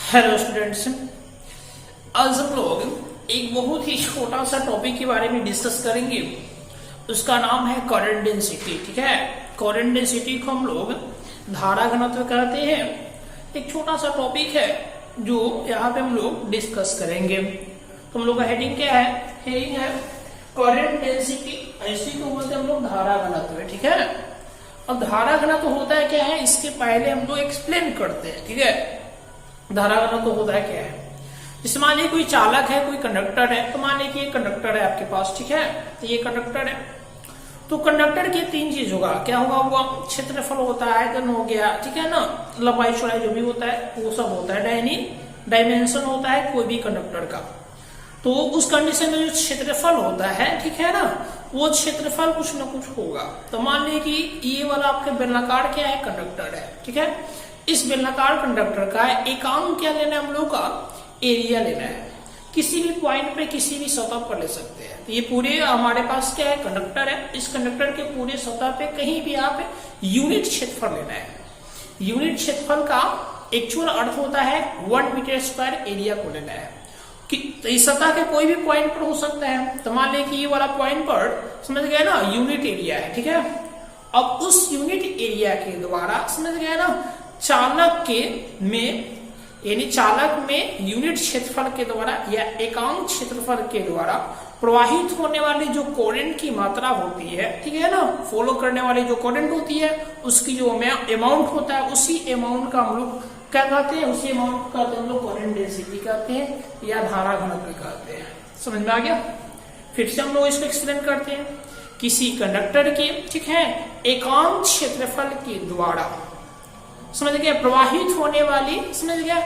Hello students, आज हम लोग एक बहुत ही छोटा सा टॉपिक के बारे में डिस्कस करेंगे। उसका नाम है करंट डेंसिटी। ठीक है, करंट डेंसिटी को हम लोग धारा घनत्व कहते हैं। एक छोटा सा टॉपिक है जो यहाँ पे हम लोग डिस्कस करेंगे। तो हम लोग का हेडिंग क्या है? हेडिंग है करंट डेंसिटी। इसी को बोलते हैं हम लोग धारा घनत्व। ठीक है, अब धारा घनत्व होता है क्या है, इसके पहले हम लोग एक्सप्लेन करते हैं। ठीक है, धारा घनत्व होता है क्या है। जैसे मान लीजिए कोई चालक है, कोई कंडक्टर है। तो मान लीजिए कंडक्टर है आपके पास। ठीक है, तो ये कंडक्टर है। तो कंडक्टर के तीन चीज होगा। क्या होगा? वो क्षेत्रफल होता है, घन हो गया, ठीक है ना, लंबाई चौड़ाई जो भी होता है वो सब होता है। डायमेंशन होता है कोई भी कंडक्टर का। तो उस कंडीशन में जो क्षेत्रफल होता है, ठीक है ना, वो क्षेत्रफल कुछ ना कुछ होगा। तो मान लीजिए कि ये वाला आपके बेलनाकार क्या है, कंडक्टर है। ठीक है, इस बेलनाकार कंडक्टर का एकांक क्या लेना है हम लोग का? एरिया लेना है। किसी भी पॉइंट पे किसी भी सतह पर ले सकते हैं। तो ये पूरे हमारे पास क्या है, कंडक्टर है। इस कंडक्टर के पूरे सतह पे कहीं भी आप यूनिट क्षेत्रफल लेना है। यूनिट क्षेत्रफल का एक्चुअल अर्थ होता है 1 मीटर स्क्वायर एरिया को लेना है। कि तो इस सतह के कोई भी पॉइंट पर हो सकता है। तो मान लें कि ये वाला पॉइंट पर समझ गए ना, यूनिट एरिया है। ठीक है, अब उस यूनिट एरिया के द्वारा समझ गए ना, चालक में यूनिट क्षेत्रफल के द्वारा या एकांक क्षेत्रफल के द्वारा प्रवाहित होने वाली जो करंट की मात्रा होती है, ठीक है ना, फॉलो करने वाली जो करंट होती है, उसकी जो अमाउंट होता है, उसी अमाउंट का हम लोग क्या कहते हैं? उसी अमाउंट को कहते हैं हम लोग करंट डेंसिटी कहते हैं या धारा घनत्व कहते हैं। समझ में आ गया? फिर से हम लोग इसको एक्सप्लेन करते हैं। किसी कंडक्टर के, ठीक है, एकांक क्षेत्रफल के द्वारा समझ गया प्रवाहित होने वाली, समझ गया,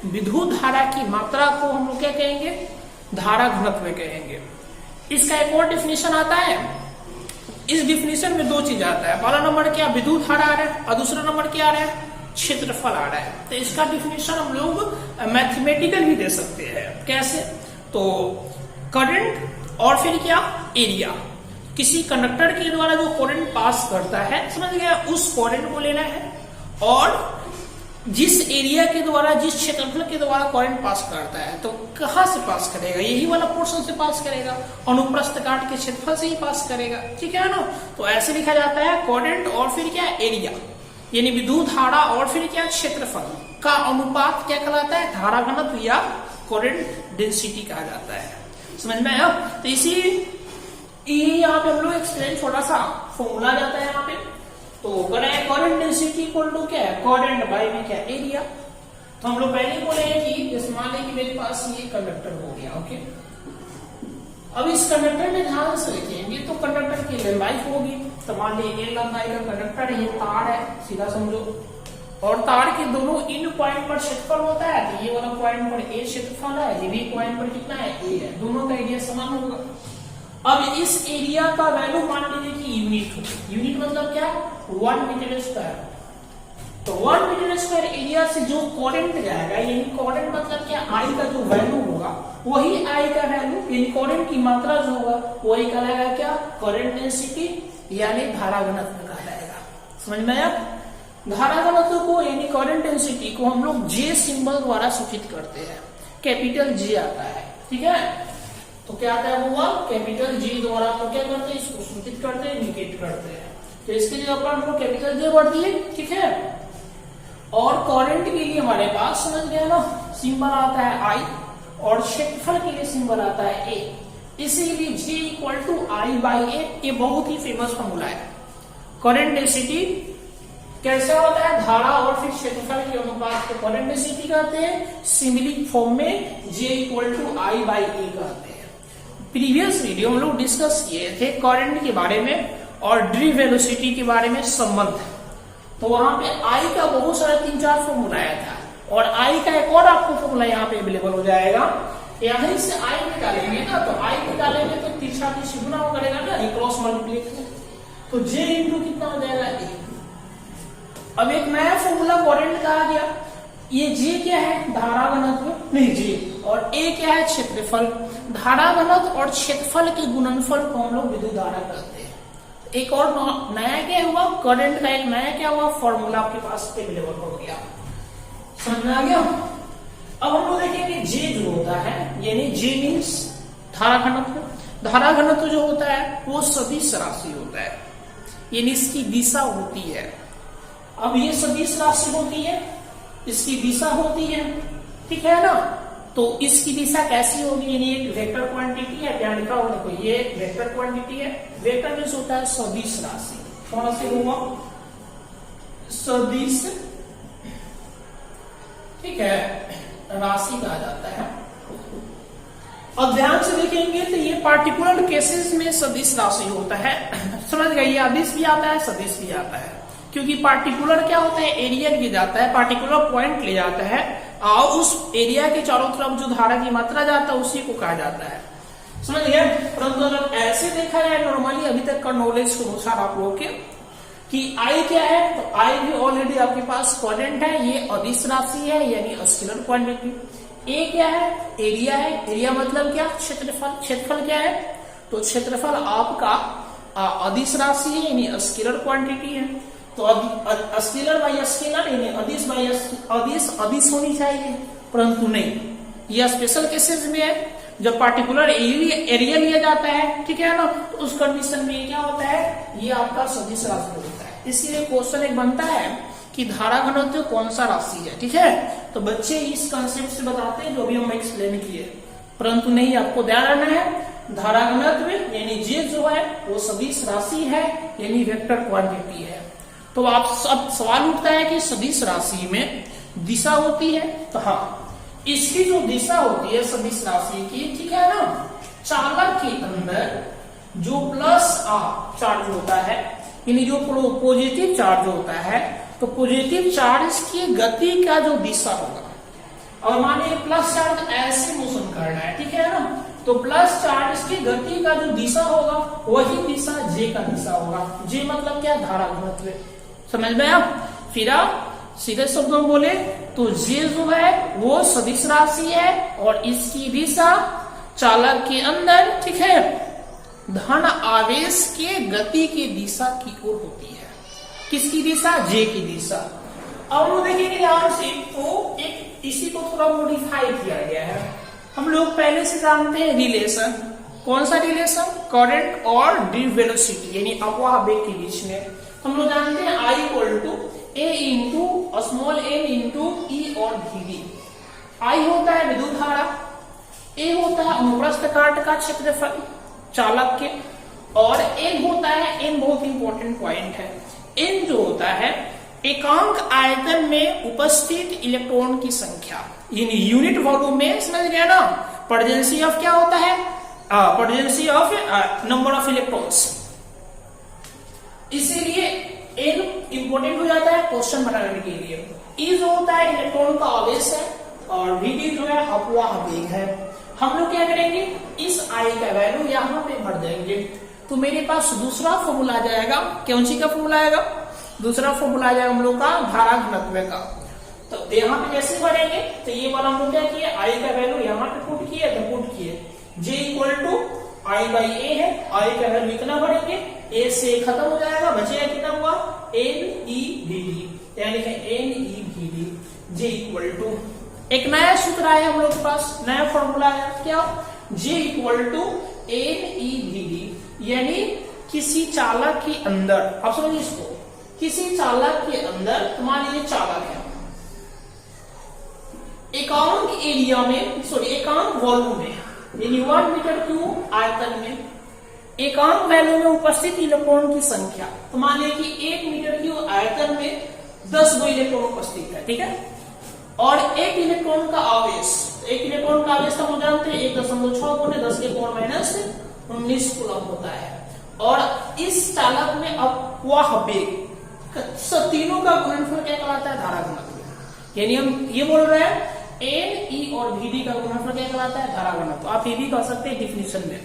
विद्युत धारा की मात्रा को हम लोग क्या कहेंगे? धारा घनत्व कहेंगे। इसका एक और डिफिनेशन आता है। इस डिफिनेशन में दो चीज आता है। पहला नंबर क्या? विद्युत धारा आ रहा है, और दूसरा नंबर क्या आ रहा है? क्षेत्रफल आ रहा है। तो इसका डिफिनेशन हम लोग मैथमेटिकल भी दे सकते हैं। कैसे? तो करंट और फिर क्या? एरिया। किसी कंडक्टर के द्वारा जो करंट पास करता है, समझ गया, उस करंट को लेना है, और जिस एरिया के द्वारा, जिस क्षेत्रफल के द्वारा करंट पास करता है, तो कहां से पास करेगा? यही वाला पोर्शन से पास करेगा, अनुप्रस्थ काट के क्षेत्रफल से ही पास करेगा। ठीक है ना, तो ऐसे लिखा जाता है करंट और फिर क्या? एरिया, यानी विद्युत धारा और फिर क्या? क्षेत्रफल का अनुपात क्या कहलाता है? धारा घनत्व या करंट डेंसिटी कहा जाता है। समझ में आया? तो इसी यहाँ पे हम लोग एक्सप्लेन, छोटा सा फॉर्मूला जाता है यहाँ पे। तो करंट डेंसिटी इक्वल टू क्या है? करंट बाय में क्या? एरिया। तो हम लोग पहले बोले कि जैसे मान लें कि मेरे पास ये कंडक्टर हो गया। ओके, अब इस कंडक्टर में ध्यान से देखेंगे तो कंडक्टर की लंबाई होगी। तो मान लीजिए ये लंबाई का कंडक्टर है, ये तार है, सीधा समझो, और तार के दोनों इन पॉइंट पर क्षेत्रफल होता है। तो ये वाला पॉइंट पर ए क्षेत्रफल है, ये भी पॉइंट पर कितना है? ए है। दोनों का एरिया समान होगा। अब इस एरिया का वैल्यू मान लीजिए कि यूनिट हो। यूनिट मतलब क्या? 1 मीटर स्क्वायर। तो 1 मीटर स्क्वायर एरिया से जो करंट जाएगा, यानी करंट मतलब क्या? आई का जो वैल्यू होगा, वही आई का वैल्यू, यानी करंट की मात्रा जो होगा, वही कहलाएगा क्या? करंट डेंसिटी, यानी धारा घनत्व कहलाएगा। समझ में आया? धारा घनत्व को यानी करंट डेंसिटी को हम लोग जे सिंबल द्वारा सूचित करते हैं। कैपिटल जे आता है। ठीक है, तो क्या आता है? वो कैपिटल जे द्वारा तो क्या करते हैं? इसको सूचित करते हैं, इंडिकेट करते हैं। तो इसके लिए अपन हम लोग कैपिटल जे भर दिए। ठीक है, और करंट के लिए हमारे पास समझ गया ना, सिंबल आता है आई, और क्षेत्रफल के लिए सिंबल आता है ए। इसीलिए जे इक्वल टू आई बाई ए, ये बहुत ही फेमस फॉर्मूला है। करंट डेंसिटी कैसा होता है? धारा और फिर क्षेत्रफल के अनुपात को करंट डेंसिटी कहते हैं। सिंबलिक फॉर्म में जे इक्वल टू आई बाई ए कहते हैं। प्रीवियस वीडियो हम लोग डिस्कस किए थे करंट के बारे में और ड्रिव वेलोसिटी के बारे में संबंध। तो वहां पे आई का बहुत सारा 3-4 फॉर्मूला आया था, और आई का एक और आपको फॉर्मूला यहाँ पे अवेलेबल हो जाएगा। यहीं से आई निकालेंगे ना, तो आई निकालेंगे तो तिरछा गुना करेगा ना, क्रॉस मल्टीप्लिकेशन, तो जे इंटू कितना हो जाएगा? ए। अब एक नया फॉर्मूला करंट का आ गया। ये जे क्या है? धारा घनत्व, नहीं जे, और ए क्या है? क्षेत्रफल। धारा घनत्व और क्षेत्रफल के गुणनफल को हम लोग विद्युत धारा कहते हैं। एक और नया क्या हुआ? करंट का एक नया क्या हुआ? फॉर्मूला आपके पास अवेलेबल हो गया। समझ में आ गया? अब हम लोग देखेंगे जे जो होता है, यानी जे मीन्स धारा घनत्व। धारा घनत्व जो होता है वो सदिश राशि होता है, यानी इसकी दिशा होती है। अब ये सदिश राशि होती है, इसकी दिशा होती है, ठीक है ना। तो इसकी दिशा कैसी होगी, यानी एक वेक्टर क्वांटिटी है, क्या लिखा हुआ देखो, ये एक वेक्टर क्वांटिटी है। वेक्टर मीन्स होता है सदिश राशि। कौन से होगा, सदिश, ठीक है, राशि कहा जाता है। अब ध्यान से देखेंगे तो ये पार्टिकुलर केसेस में सदिश राशि होता है। समझ गए, ये अदिश भी आता है, सदिश भी आता है, क्योंकि पार्टिकुलर क्या होता है, एरिया ले जाता है, पार्टिकुलर पॉइंट ले जाता है, और उस एरिया के चारों तरफ जो धारा की मात्रा जाता है उसी को कहा जाता है। समझ गए। परंतु अगर ऐसे देखा जाए नॉर्मली अभी तक का नॉलेज के अनुसार आप लोगों के, कि आई क्या है, तो आई भी ऑलरेडी आपके पास क्वाड्रेंट है, ये अदिश राशि है, यानी स्केलर क्वांटिटी। ए क्या है, एरिया है। एरिया मतलब क्या, क्षेत्रफल। क्षेत्रफल क्या है, तो क्षेत्रफल आपका अदिश राशि है, यानी स्केलर क्वांटिटी है। तो स्केलर बाई स्केलर, यानी अदिश बाई अदिश, अदिश होनी चाहिए, परंतु नहीं, यह स्पेशल केसेस में है जब पार्टिकुलर एरिया लिया जाता है, ठीक है ना। तो उस कंडीशन में क्या होता है, ये आपका सदिश राशि होता है। इसीलिए क्वेश्चन एक बनता है कि धारा घनत्व कौन सा राशि है, ठीक है। तो बच्चे इस कंसेप्ट से बताते हैं जो भी हम एक्सप्लेन किए, परंतु नहीं, आपको ध्यान रखना है धारा घनत्व यानी जे जो है वो सदिश राशि है, यानी वेक्टर क्वांटिटी है। तो आप सब सवाल उठता है कि सदिश राशि में दिशा होती है, तो हाँ, इसकी जो दिशा होती है सदिश राशि की, ठीक है ना, चालक के अंदर जो प्लस चार्ज होता है, यानी जो पॉजिटिव चार्ज होता है, तो पॉजिटिव चार्ज की गति का जो दिशा होगा, और मानिए प्लस चार्ज ऐसे मोशन करना है, ठीक है ना, तो प्लस चार्ज की गति का जो दिशा होगा वही दिशा जे का दिशा होगा। जे मतलब क्या, धारा घनत्व। समझ में आप। फिर आप सीधे शब्दों में बोले तो जे जो है वो सदिश राशि है, और इसकी दिशा चालक के अंदर, ठीक है, धन आवेश के गति की दिशा की ओर होती है। किसकी दिशा, जे की दिशा। अब हम देखेंगे ध्यान से, तो एक इसी को थोड़ा मॉडिफाई किया गया है। हम लोग पहले से जानते हैं रिलेशन, कौन सा रिलेशन, करंट और ड्रिफ्ट वेलोसिटी, यानी अफवाह वेग के बीच में। हम लोग जानते हैं I equal to A into small n into e और वी। आई होता है विद्युत धारा, ए होता है अनुप्रस्थ काट का क्षेत्रफल चालक के, और एन होता है, एन बहुत इंपॉर्टेंट पॉइंट है, एन जो होता है एकांक आयतन में उपस्थित इलेक्ट्रॉन की संख्या, यानी यूनिट वॉल्यूम में। समझ गया ना, पोटेंशियल ऑफ क्या होता है, potential of number of electrons. इसीलिए एन इंपॉर्टेंट हो जाता है क्वेश्चन बनाने के लिए। ई जो होता है इलेक्ट्रॉन का आवेश है, और वी जो है अफवाह वेग है। हम लोग क्या करेंगे, इस आई का वैल्यू यहाँ पे भर देंगे, तो मेरे पास दूसरा फॉर्मूला आ जाएगा। कौन सी का फॉर्मूला आएगा, दूसरा फॉर्मूला आ जाएगा हम लोग का धारा घनत्व का। तो यहाँ पे कैसे भरेंगे, तो ये वाला हम लोग क्या किए, आई का वैल्यू यहाँ पे पुट किए, तो पुट किए जे इक्वल टू आई बाई ए है, आई का वैल्यू इतना भरेंगे, ए से खत्म हो जाएगा, बचेगा कितना हुआ, एन ई वी डी, यानी N E V D. J equal to एक नया सूत्र आया हम लोग के पास, नया फॉर्मूला आया, क्या, J equal to n E V D, यानी किसी चालक के अंदर, आप समझिए इसको, किसी चालक के अंदर, मान लीजिए चालक है, एकांक एरिया में, सॉरी एकांक वॉल्यूम में, यानी 1 मीटर क्यूब आयतन में एकांक वैल्यू में उपस्थित इलेक्ट्रॉन की संख्या। तो मान लीजिए कि 1 मीटर क्यूब आयतन में 10 गो इलेक्ट्रॉन उपस्थित है, ठीक है, और एक इलेक्ट्रॉन का आवेश, एक इलेक्ट्रॉन का आवेश हम जानते हैं 1.6 गुने 10 के पावर माइनस 19 कूलम होता है। और इस चालक में अफवाह वेग, तीनों का गुणनफल क्या कहलाता है, धारा घनत्व। यानी हम ये बोल रहे हैं एन ई और वी डी का गुणनफल क्या कहलाता है, धारा घनत्व। आप ये भी कह सकते हैं डिफिनेशन में।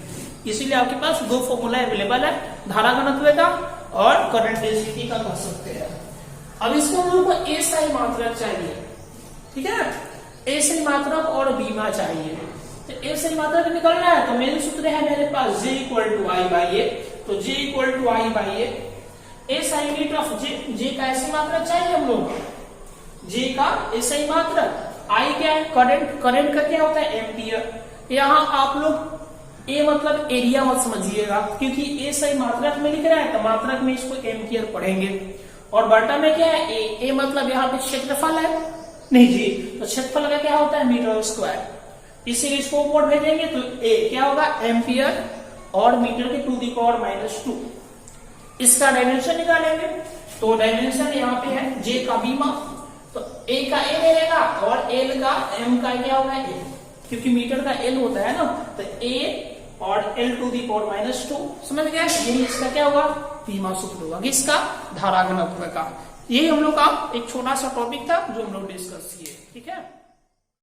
इसीलिए आपके पास दो फॉर्मूला अवेलेबल है, धारा घनत्व का और करंट डेंसिटी का कह सकते हैं। अब इसको हम लोग को एसआई मात्रक चाहिए, ठीक है, एसआई मात्रक और बीमा चाहिए। तो एसआई मात्रक निकलना है, तो मेन सूत्र है मेरे पास J equal to I by A, तो J equal to I by A, SI unit of J, J का एसआई मात्रक चाहिए हम लोग, जे का एसआई मात्रक, आई क्या है, करंट, करंट का क्या होता है, एम्पियर। यहाँ आप लोग ए मतलब एरिया मत समझिएगा, क्योंकि ए सही मात्रक में लिख रहा है तो मात्रक में इसको एम्पियर पढ़ेंगे। और बटा में क्या है, ए मतलब यहाँ पे क्षेत्रफल है, नहीं जी, तो क्षेत्रफल का क्या होता है, मीटर स्क्वायर। इसीलिए इसको ऊपर भेजेंगे तो ए क्या होगा, एम्पियर और मीटर के टू दी पावर -2। इसका डायमेंशन निकालेंगे, तो डायमेंशन यहाँ पे है जे का बी माप, तो ए का ए ले लेगा और एल का एम का क्या होगा ए, क्योंकि मीटर का एल होता है ना, तो ए और एल टू दी पावर -2, समझ गया। यही इसका क्या होगा, बीमा सूत्र होगा किसका, धारा घनत्व का। यही हम लोग का एक छोटा सा टॉपिक था जो हम लोग डिस्कस किए, ठीक है।